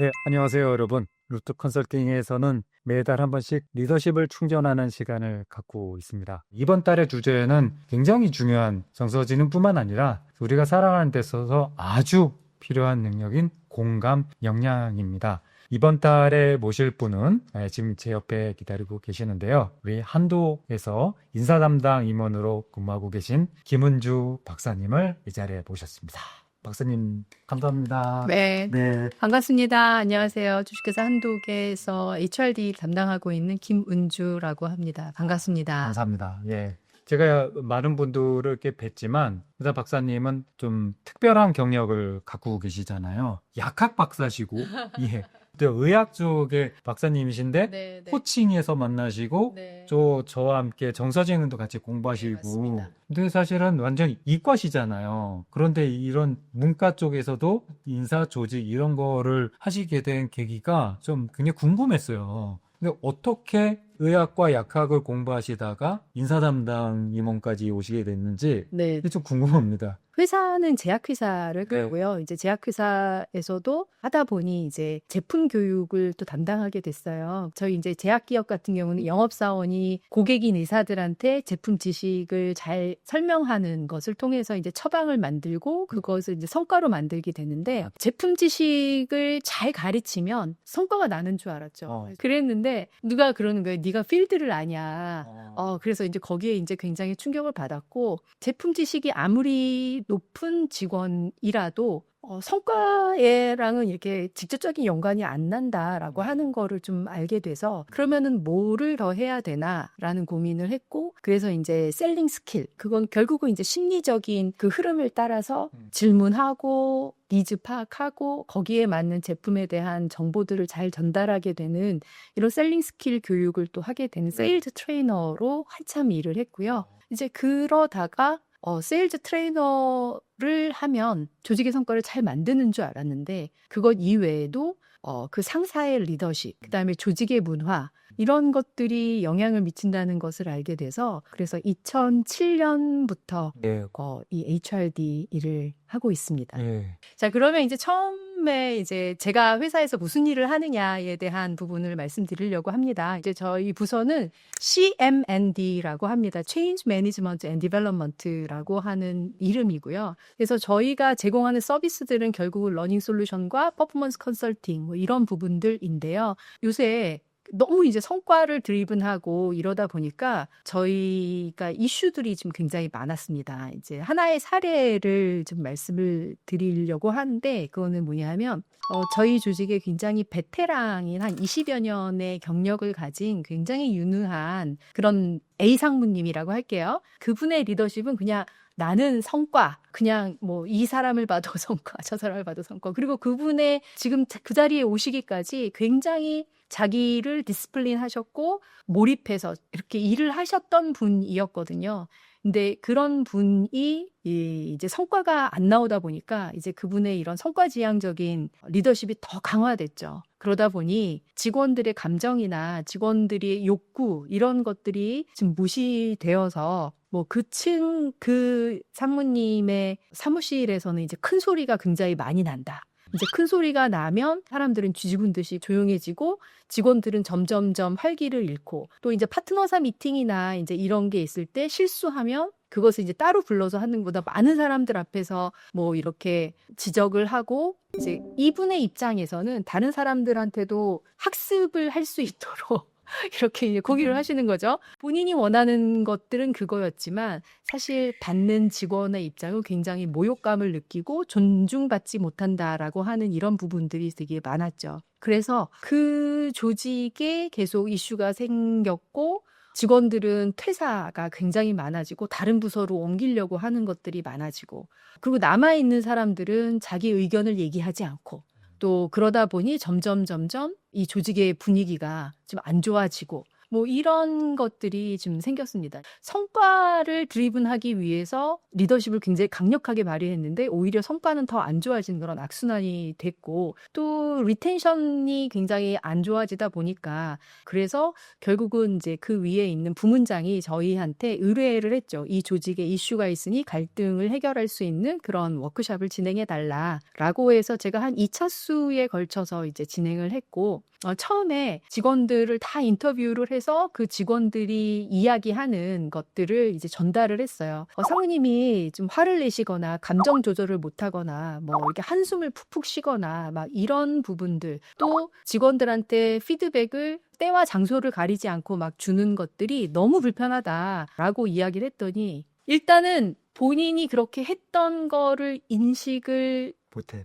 네, 안녕하세요, 여러분. 루트 컨설팅에서는 매달 한 번씩 리더십을 충전하는 시간을 갖고 있습니다. 이번 달의 주제는 굉장히 중요한 정서지능뿐만 아니라 우리가 살아가는 데 있어서 아주 필요한 능력인 공감 역량입니다. 이번 달에 모실 분은 지금 제 옆에 기다리고 계시는데요. 우리 한도에서 인사 담당 임원으로 근무하고 계신 김은주 박사님을 이 자리에 모셨습니다. 박사님, 감사합니다. 네, 네. 반갑습니다. 안녕하세요. 주식회사 한독에서 HRD 담당하고 있는 김은주라고 합니다. 반갑습니다. 감사합니다. 예. 제가 많은 분들을 이렇게 뵀지만, 의사 박사님은 좀 특별한 경력을 갖고 계시잖아요. 약학 박사시고, 예. 또 의학 쪽의 박사님이신데, 네, 네. 코칭에서 만나시고, 네. 저와 함께 정서지능도 같이 네, 공부하시고, 맞습니다. 근데 사실은 완전 이과시잖아요. 그런데 이런 문과 쪽에서도 인사 조직 이런 거를 하시게 된 계기가 좀 굉장히 궁금했어요. 근데 어떻게 의학과 약학을 공부하시다가 인사 담당 임원까지 오시게 됐는지 네. 좀 궁금합니다. 회사는 제약회사를 네. 갔고요. 이제 제약회사에서도 하다 보니 이제 제품 교육을 또 담당하게 됐어요. 저희 이제 제약기업 같은 경우는 영업사원이 고객인 의사들한테 제품 지식을 잘 설명하는 것을 통해서 이제 처방을 만들고 그것을 이제 성과로 만들게 되는데 제품 지식을 잘 가르치면 성과가 나는 줄 알았죠. 그랬는데 누가 그러는 거예요. 네가 필드를 아냐. 그래서 이제 거기에 이제 굉장히 충격을 받았고 제품 지식이 아무리 높은 직원이라도 성과에랑은 이렇게 직접적인 연관이 안 난다라고 하는 거를 좀 알게 돼서 그러면은 뭐를 더 해야 되나라는 고민을 했고 그래서 이제 셀링 스킬 그건 결국은 이제 심리적인 그 흐름을 따라서 질문하고 니즈 파악하고 거기에 맞는 제품에 대한 정보들을 잘 전달하게 되는 이런 셀링 스킬 교육을 또 하게 되는 세일즈 트레이너로 한참 일을 했고요. 이제 그러다가 세일즈 트레이너를 하면 조직의 성과를 잘 만드는 줄 알았는데 그것 이외에도 그 상사의 리더십, 그다음에 조직의 문화 이런 것들이 영향을 미친다는 것을 알게 돼서 그래서 2007년부터 예. 이 HRD 일을 하고 있습니다. 예. 자, 그러면 이제 처음에 이제 제가 회사에서 무슨 일을 하느냐에 대한 부분을 말씀드리려고 합니다. 이제 저희 부서는 CMND라고 합니다. Change Management and Development라고 하는 이름이고요. 그래서 저희가 제공하는 서비스들은 결국 러닝 솔루션과 퍼포먼스 컨설팅 뭐 이런 부분들인데요. 요새 너무 이제 성과를 드리븐하고 이러다 보니까 저희가 이슈들이 좀 굉장히 많았습니다. 이제 하나의 사례를 좀 말씀을 드리려고 하는데 그거는 뭐냐면 저희 조직에 굉장히 베테랑인 한 20여 년의 경력을 가진 굉장히 유능한 그런 A 상무님이라고 할게요. 그분의 리더십은 그냥 나는 성과, 그냥 뭐 이 사람을 봐도 성과, 저 사람을 봐도 성과. 그리고 그분의 지금 그 자리에 오시기까지 굉장히 자기를 디스플린 하셨고 몰입해서 이렇게 일을 하셨던 분이었거든요. 근데 그런 분이 이제 성과가 안 나오다 보니까 이제 그분의 이런 성과지향적인 리더십이 더 강화됐죠. 그러다 보니 직원들의 감정이나 직원들의 욕구 이런 것들이 지금 무시되어서 뭐 그 상무님의 사무실에서는 이제 큰 소리가 굉장히 많이 난다. 이제 큰 소리가 나면 사람들은 쥐죽은 듯이 조용해지고 직원들은 점점점 활기를 잃고 또 이제 파트너사 미팅이나 이제 이런 게 있을 때 실수하면 그것을 이제 따로 불러서 하는 것보다 많은 사람들 앞에서 뭐 이렇게 지적을 하고 이제 이분의 입장에서는 다른 사람들한테도 학습을 할 수 있도록 이렇게 이제 고기를 하시는 거죠. 본인이 원하는 것들은 그거였지만 사실 받는 직원의 입장은 굉장히 모욕감을 느끼고 존중받지 못한다라고 하는 이런 부분들이 되게 많았죠. 그래서 그 조직에 계속 이슈가 생겼고 직원들은 퇴사가 굉장히 많아지고 다른 부서로 옮기려고 하는 것들이 많아지고 그리고 남아있는 사람들은 자기 의견을 얘기하지 않고 또 그러다 보니 점점 이 조직의 분위기가 좀 안 좋아지고 뭐 이런 것들이 좀 생겼습니다. 성과를 드리븐하기 위해서 리더십을 굉장히 강력하게 발휘했는데 오히려 성과는 더 안 좋아진 그런 악순환이 됐고 또 리텐션이 굉장히 안 좋아지다 보니까 그래서 결국은 이제 그 위에 있는 부문장이 저희한테 의뢰를 했죠. 이 조직에 이슈가 있으니 갈등을 해결할 수 있는 그런 워크숍을 진행해 달라라고 해서 제가 한 2차수에 걸쳐서 이제 진행을 했고 처음에 직원들을 다 인터뷰를 해서 그 직원들이 이야기하는 것들을 이제 전달을 했어요. 사모님이 좀 화를 내시거나 감정 조절을 못하거나 뭐 이렇게 한숨을 푹푹 쉬거나 막 이런 부분들 또 직원들한테 피드백을 때와 장소를 가리지 않고 막 주는 것들이 너무 불편하다라고 이야기를 했더니 일단은 본인이 그렇게 했던 거를 인식을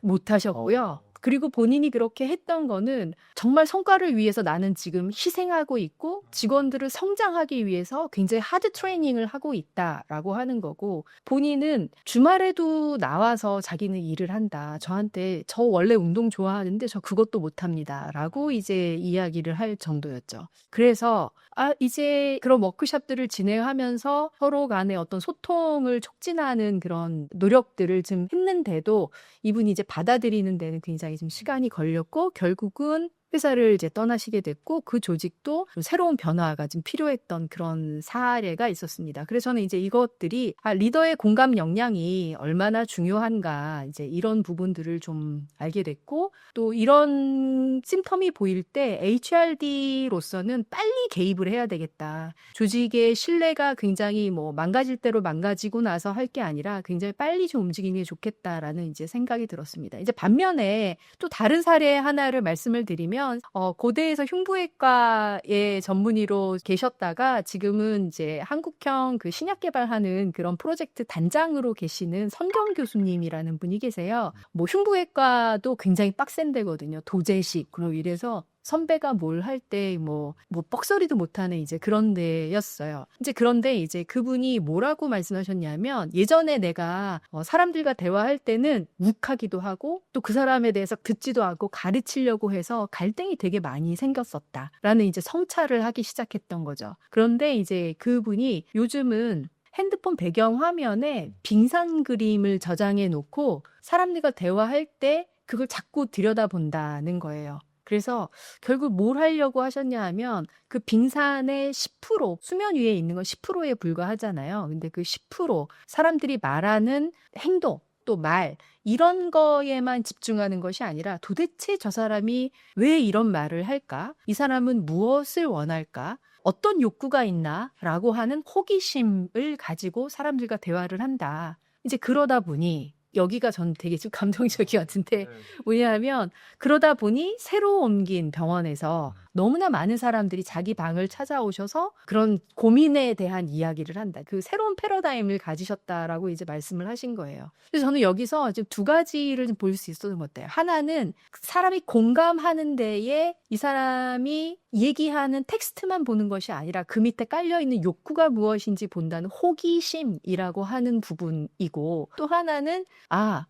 못 하셨고요. 그리고 본인이 그렇게 했던 거는 정말 성과를 위해서 나는 지금 희생하고 있고 직원들을 성장하기 위해서 굉장히 하드 트레이닝을 하고 있다라고 하는 거고 본인은 주말에도 나와서 자기는 일을 한다. 저한테 저 원래 운동 좋아하는데 저 그것도 못합니다. 라고 이제 이야기를 할 정도였죠. 그래서 이제 그런 워크숍들을 진행하면서 서로 간의 어떤 소통을 촉진하는 그런 노력들을 좀 했는데도 이분이 이제 받아들이는 데는 굉장히 좀 시간이 걸렸고 결국은 회사를 이제 떠나시게 됐고 그 조직도 좀 새로운 변화가 좀 필요했던 그런 사례가 있었습니다. 그래서 저는 이제 이것들이 리더의 공감 역량이 얼마나 중요한가 이제 이런 부분들을 좀 알게 됐고 또 이런 심텀이 보일 때 HRD로서는 빨리 개입을 해야 되겠다. 조직의 신뢰가 굉장히 뭐 망가질 대로 망가지고 나서 할 게 아니라 굉장히 빨리 좀 움직이는 게 좋겠다라는 이제 생각이 들었습니다. 이제 반면에 또 다른 사례 하나를 말씀을 드리면 고대에서 흉부외과의 전문의로 계셨다가 지금은 이제 한국형 그 신약 개발하는 그런 프로젝트 단장으로 계시는 선경 교수님이라는 분이 계세요. 뭐 흉부외과도 굉장히 빡센 데거든요. 도제식. 그럼 이래서 선배가 뭘 할 때 뭐 뻑소리도 못하는 이제 그런 데였어요. 이제 그런데 이제 그분이 뭐라고 말씀하셨냐면 예전에 내가 사람들과 대화할 때는 욱하기도 하고 또 그 사람에 대해서 듣지도 않고 가르치려고 해서 갈등이 되게 많이 생겼었다라는 이제 성찰을 하기 시작했던 거죠. 그런데 이제 그분이 요즘은 핸드폰 배경 화면에 빙산 그림을 저장해 놓고 사람들과 대화할 때 그걸 자꾸 들여다본다는 거예요. 그래서 결국 뭘 하려고 하셨냐 하면 그 빙산의 10% 수면 위에 있는 건 10%에 불과하잖아요. 근데 그 10% 사람들이 말하는 행동 또 말 이런 거에만 집중하는 것이 아니라 도대체 저 사람이 왜 이런 말을 할까? 이 사람은 무엇을 원할까? 어떤 욕구가 있나? 라고 하는 호기심을 가지고 사람들과 대화를 한다. 이제 그러다 보니 여기가 전 되게 좀 감동적이었는데 왜냐하면 그러다 보니 새로 옮긴 병원에서 너무나 많은 사람들이 자기 방을 찾아오셔서 그런 고민에 대한 이야기를 한다. 그 새로운 패러다임을 가지셨다라고 이제 말씀을 하신 거예요. 그래서 저는 여기서 지금 두 가지를 볼 수 있었던 것 같아요. 하나는 사람이 공감하는 데에 이 사람이 얘기하는 텍스트만 보는 것이 아니라 그 밑에 깔려있는 욕구가 무엇인지 본다는 호기심이라고 하는 부분이고 또 하나는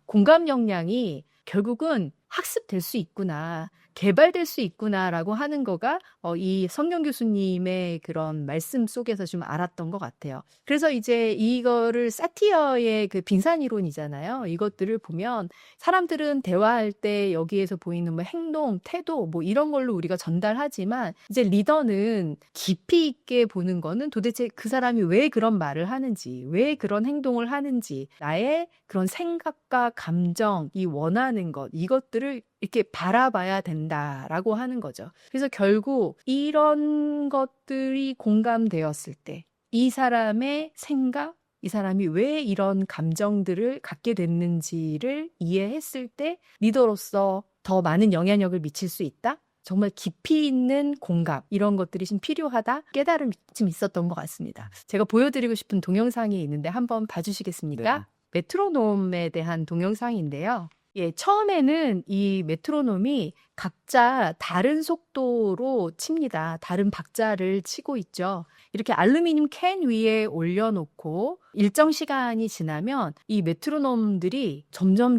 공감 역량이 결국은 학습될 수 있구나. 개발될 수 있구나라고 하는 거가 이 성경 교수님의 그런 말씀 속에서 좀 알았던 것 같아요. 그래서 이제 이거를 사티어의 그 빙산 이론이잖아요. 이것들을 보면 사람들은 대화할 때 여기에서 보이는 뭐 행동, 태도 뭐 이런 걸로 우리가 전달하지만 이제 리더는 깊이 있게 보는 거는 도대체 그 사람이 왜 그런 말을 하는지, 왜 그런 행동을 하는지, 나의 그런 생각과 감정, 이 원하는 것, 이것들을 이렇게 바라봐야 된다라고 하는 거죠. 그래서 결국 이런 것들이 공감되었을 때 이 사람의 생각, 이 사람이 왜 이런 감정들을 갖게 됐는지를 이해했을 때 리더로서 더 많은 영향력을 미칠 수 있다? 정말 깊이 있는 공감 이런 것들이 좀 필요하다 깨달음이 좀 있었던 것 같습니다. 제가 보여드리고 싶은 동영상이 있는데 한번 봐주시겠습니까? 네. 메트로놈에 대한 동영상인데요. 처음에는 이 메트로놈이 각자 다른 속도로 칩니다. 다른 박자를 치고 있죠. 이렇게 알루미늄 캔 위에 올려놓고 일정 시간이 지나면 이 메트로놈들이 점점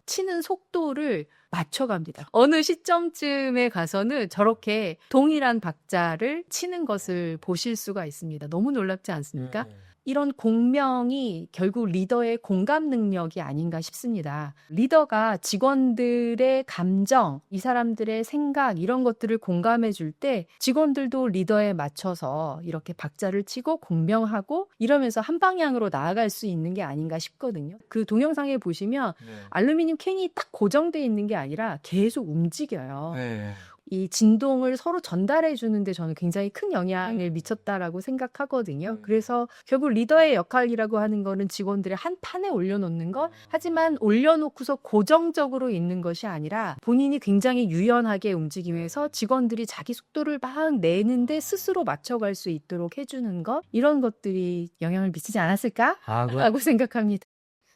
치는 속도를 맞춰갑니다. 어느 시점쯤에 가서는 저렇게 동일한 박자를 치는 것을 보실 수가 있습니다. 너무 놀랍지 않습니까? 이런 공명이 결국 리더의 공감 능력이 아닌가 싶습니다. 리더가 직원들의 감정, 이 사람들의 생각 이런 것들을 공감해 줄 때 직원들도 리더에 맞춰서 이렇게 박자를 치고 공명하고 이러면서 한 방향으로 나아갈 수 있는 게 아닌가 싶거든요. 그 동영상에 보시면 알루미늄 캔이 딱 고정되어 있는 게 아니라 계속 움직여요. 이 진동을 서로 전달해 주는데 저는 굉장히 큰 영향을 미쳤다라고 생각하거든요. 그래서 결국 리더의 역할이라고 하는 거는 직원들의 한 판에 올려놓는 것, 하지만 올려놓고서 고정적으로 있는 것이 아니라 본인이 굉장히 유연하게 움직이면서 직원들이 자기 속도를 막 내는데 스스로 맞춰갈 수 있도록 해주는 것, 이런 것들이 영향을 미치지 않았을까? 라고 생각합니다.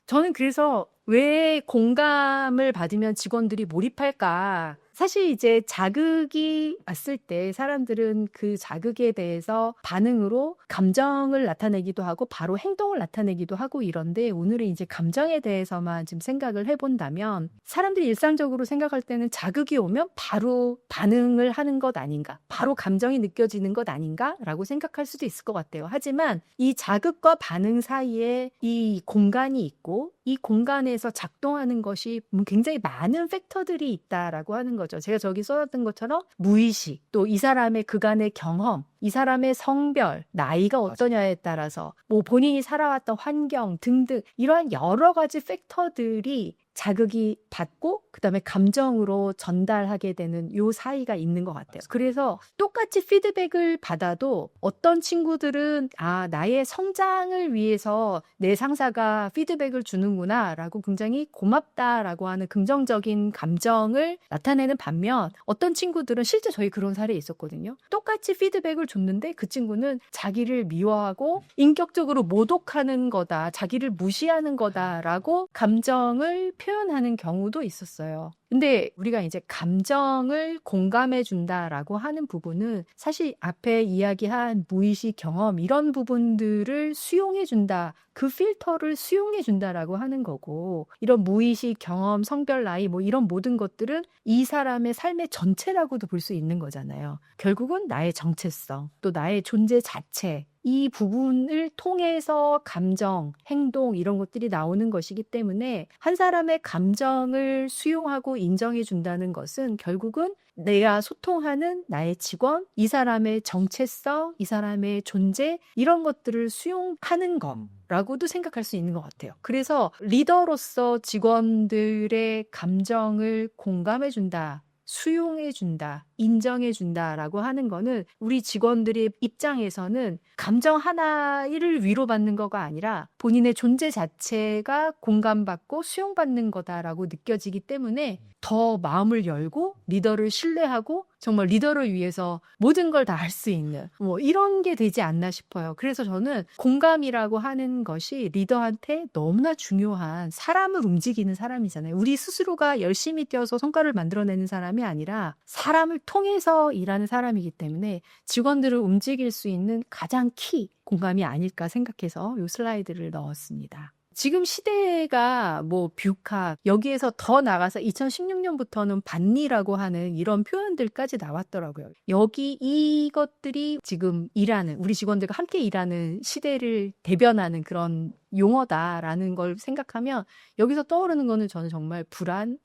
저는 그래서 왜 공감을 받으면 직원들이 몰입할까? 사실 이제 자극이 왔을 때 사람들은 그 자극에 대해서 반응으로 감정을 나타내기도 하고 바로 행동을 나타내기도 하고 이런데 오늘은 이제 감정에 대해서만 좀 생각을 해본다면 사람들이 일상적으로 생각할 때는 자극이 오면 바로 반응을 하는 것 아닌가? 바로 감정이 느껴지는 것 아닌가? 라고 생각할 수도 있을 것 같아요. 하지만 이 자극과 반응 사이에 이 공간이 있고 이 공간에서 작동하는 것이 굉장히 많은 팩터들이 있다라고 하는 거죠. 제가 저기 써놨던 것처럼 무의식, 또 이 사람의 그간의 경험, 이 사람의 성별, 나이가 어떠냐에 따라서 뭐 본인이 살아왔던 환경 등등 이러한 여러 가지 팩터들이 자극이 받고 그다음에 감정으로 전달하게 되는 요 사이가 있는 것 같아요. 그래서 똑같이 피드백을 받아도 어떤 친구들은 나의 성장을 위해서 내 상사가 피드백을 주는구나 라고 굉장히 고맙다라고 하는 긍정적인 감정을 나타내는 반면 어떤 친구들은 실제 저희 그런 사례 있었거든요. 똑같이 피드백을 줬는데 그 친구는 자기를 미워하고 인격적으로 모독하는 거다, 자기를 무시하는 거다라고 감정을 표현하는 경우도 있었어요. 근데 우리가 이제 감정을 공감해 준다라고 하는 부분은 사실 앞에 이야기한 무의식 경험 이런 부분들을 수용해 준다. 그 필터를 수용해 준다라고 하는 거고 이런 무의식 경험, 성별, 나이 뭐 이런 모든 것들은 이 사람의 삶의 전체라고도 볼 수 있는 거잖아요. 결국은 나의 정체성, 또 나의 존재 자체 이 부분을 통해서 감정, 행동 이런 것들이 나오는 것이기 때문에 한 사람의 감정을 수용하고 인정해 준다는 것은 결국은 내가 소통하는 나의 직원, 이 사람의 정체성, 이 사람의 존재 이런 것들을 수용하는 거라고도 생각할 수 있는 것 같아요. 그래서 리더로서 직원들의 감정을 공감해 준다. 수용해준다, 인정해준다라고 하는 거는 우리 직원들의 입장에서는 감정 하나를 위로받는 거가 아니라 본인의 존재 자체가 공감받고 수용받는 거다라고 느껴지기 때문에 더 마음을 열고 리더를 신뢰하고 정말 리더를 위해서 모든 걸 다 할 수 있는 뭐 이런 게 되지 않나 싶어요. 그래서 저는 공감이라고 하는 것이 리더한테 너무나 중요한 사람을 움직이는 사람이잖아요. 우리 스스로가 열심히 뛰어서 성과를 만들어내는 사람이 아니라 사람을 통해서 일하는 사람이기 때문에 직원들을 움직일 수 있는 가장 키 공감이 아닐까 생각해서 이 슬라이드를 넣었습니다. 지금 시대가 뭐 뷰카 여기에서 더 나가서 2016년부터는 반니라고 하는 이런 표현들까지 나왔더라고요. 여기 이것들이 지금 일하는 우리 직원들과 함께 일하는 시대를 대변하는 그런 용어다라는 걸 생각하면 여기서 떠오르는 거는 저는 정말 불안,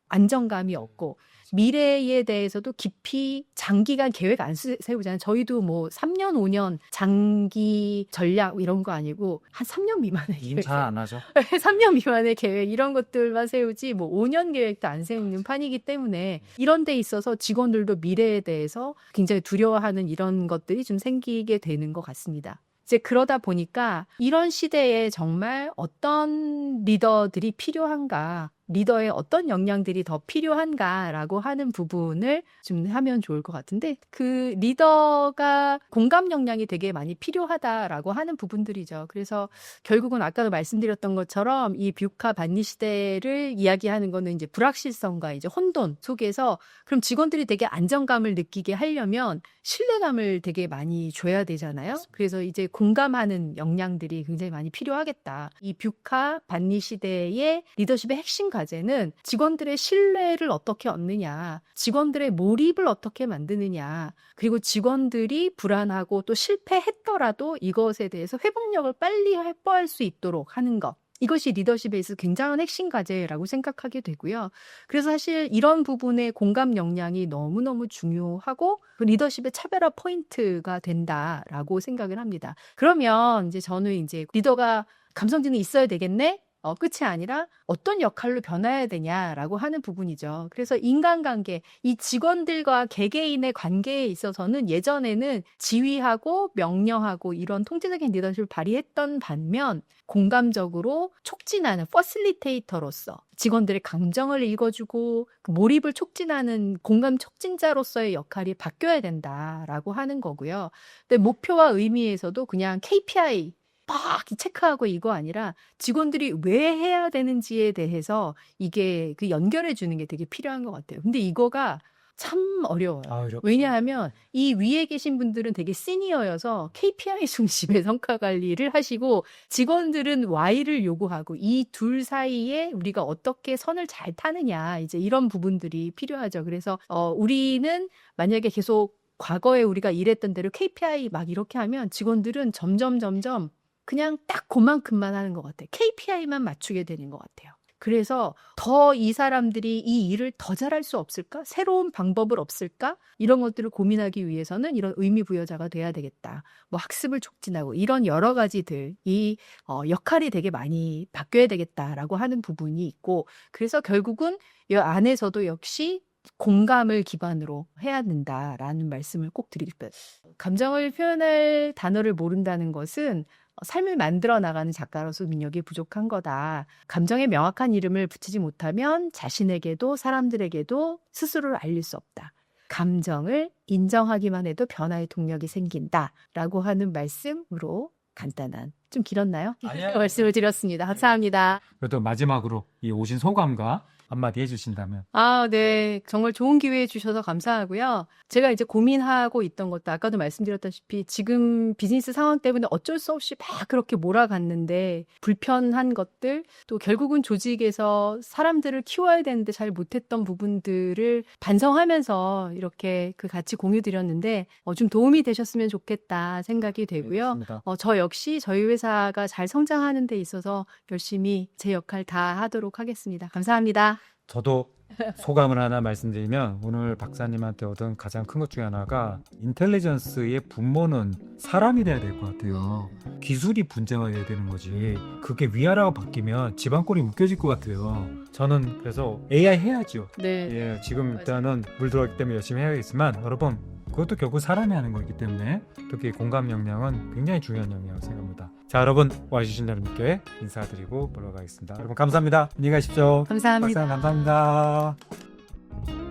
안정감이 없고 미래에 대해서도 깊이 장기간 계획 안 세우잖아요. 저희도 뭐 3년, 5년 장기 전략 이런 거 아니고 한 3년 미만의 계획. 잘 안 하죠. 3년 미만의 계획 이런 것들만 세우지 뭐 5년 계획도 안 세우는 판이기 때문에 이런 데 있어서 직원들도 미래에 대해서 굉장히 두려워하는 이런 것들이 좀 생기게 되는 것 같습니다. 이제 그러다 보니까 이런 시대에 정말 어떤 리더들이 필요한가, 리더의 어떤 역량들이 더 필요한가라고 하는 부분을 좀 하면 좋을 것 같은데 그 리더가 공감 역량이 되게 많이 필요하다라고 하는 부분들이죠. 그래서 결국은 아까도 말씀드렸던 것처럼 이 뷰카 반니 시대를 이야기하는 거는 이제 불확실성과 이제 혼돈 속에서 그럼 직원들이 되게 안정감을 느끼게 하려면 신뢰감을 되게 많이 줘야 되잖아요. 그래서 이제 공감하는 역량들이 굉장히 많이 필요하겠다. 이 뷰카 반니 시대의 리더십의 핵심 과제는 직원들의 신뢰를 어떻게 얻느냐, 직원들의 몰입을 어떻게 만드느냐, 그리고 직원들이 불안하고 또 실패했더라도 이것에 대해서 회복력을 빨리 확보할 수 있도록 하는 것. 이것이 리더십에 있어서 굉장한 핵심 과제라고 생각하게 되고요. 그래서 사실 이런 부분의 공감 역량이 너무너무 중요하고 그 리더십의 차별화 포인트가 된다라고 생각을 합니다. 그러면 이제 저는 이제 리더가 감성지능이 있어야 되겠네? 끝이 아니라 어떤 역할로 변화해야 되냐라고 하는 부분이죠. 그래서 인간관계, 이 직원들과 개개인의 관계에 있어서는 예전에는 지휘하고 명령하고 이런 통제적인 리더십을 발휘했던 반면 공감적으로 촉진하는 퍼실리테이터로서 직원들의 감정을 읽어주고 그 몰입을 촉진하는 공감 촉진자로서의 역할이 바뀌어야 된다라고 하는 거고요. 근데 목표와 의미에서도 그냥 KPI 막 체크하고 이거 아니라 직원들이 왜 해야 되는지에 대해서 이게 그 연결해 주는 게 되게 필요한 것 같아요. 근데 이거가 참 어려워요. 어렵죠. 왜냐하면 이 위에 계신 분들은 되게 시니어여서 KPI 중심의 성과 관리를 하시고 직원들은 Y를 요구하고 이 둘 사이에 우리가 어떻게 선을 잘 타느냐 이제 이런 부분들이 필요하죠. 그래서 우리는 만약에 계속 과거에 우리가 일했던 대로 KPI 막 이렇게 하면 직원들은 점점 그냥 딱 그만큼만 하는 것 같아요. KPI만 맞추게 되는 것 같아요. 그래서 더 이 사람들이 이 일을 더 잘할 수 없을까? 새로운 방법을 없을까? 이런 것들을 고민하기 위해서는 이런 의미 부여자가 돼야 되겠다. 뭐 학습을 촉진하고 이런 여러 가지들 이 역할이 되게 많이 바뀌어야 되겠다라고 하는 부분이 있고 그래서 결국은 이 안에서도 역시 공감을 기반으로 해야 된다라는 말씀을 꼭 드리고 싶어요. 감정을 표현할 단어를 모른다는 것은 삶을 만들어 나가는 작가로서 능력이 부족한 거다. 감정에 명확한 이름을 붙이지 못하면 자신에게도 사람들에게도 스스로를 알릴 수 없다. 감정을 인정하기만 해도 변화의 동력이 생긴다라고 하는 말씀으로 간단한, 좀 길었나요? 아니요. 말씀을 드렸습니다. 감사합니다. 그래도 마지막으로 이 오신 소감과 한마디 해주신다면. 네. 정말 좋은 기회 주셔서 감사하고요. 제가 이제 고민하고 있던 것도 아까도 말씀드렸다시피 지금 비즈니스 상황 때문에 어쩔 수 없이 막 그렇게 몰아갔는데 불편한 것들 또 결국은 조직에서 사람들을 키워야 되는데 잘 못했던 부분들을 반성하면서 이렇게 그 같이 공유 드렸는데 좀 도움이 되셨으면 좋겠다 생각이 되고요. 알겠습니다. 저 역시 저희 회사가 잘 성장하는 데 있어서 열심히 제 역할 다 하도록 하겠습니다. 감사합니다. 저도 소감을 하나 말씀드리면 오늘 박사님한테 얻은 가장 큰 것 중에 하나가 인텔리전스의 분모는 사람이 돼야 될 것 같아요. 기술이 분쟁화돼야 되는 거지. 그게 위아래가 바뀌면 집안꼴이 웃겨질 것 같아요. 저는 그래서 AI 해야죠. 네. 예, 지금 일단은 물 들어왔기 때문에 열심히 해야겠지만 여러분 그것도 결국 사람이 하는 거기 때문에 특히 공감 역량은 굉장히 중요한 역량이라고 생각합니다. 자, 여러분 와주신 여러분께 인사드리고 물러가겠습니다. 여러분 감사합니다. 안녕히 가십시오. 감사합니다. 박사님 감사합니다.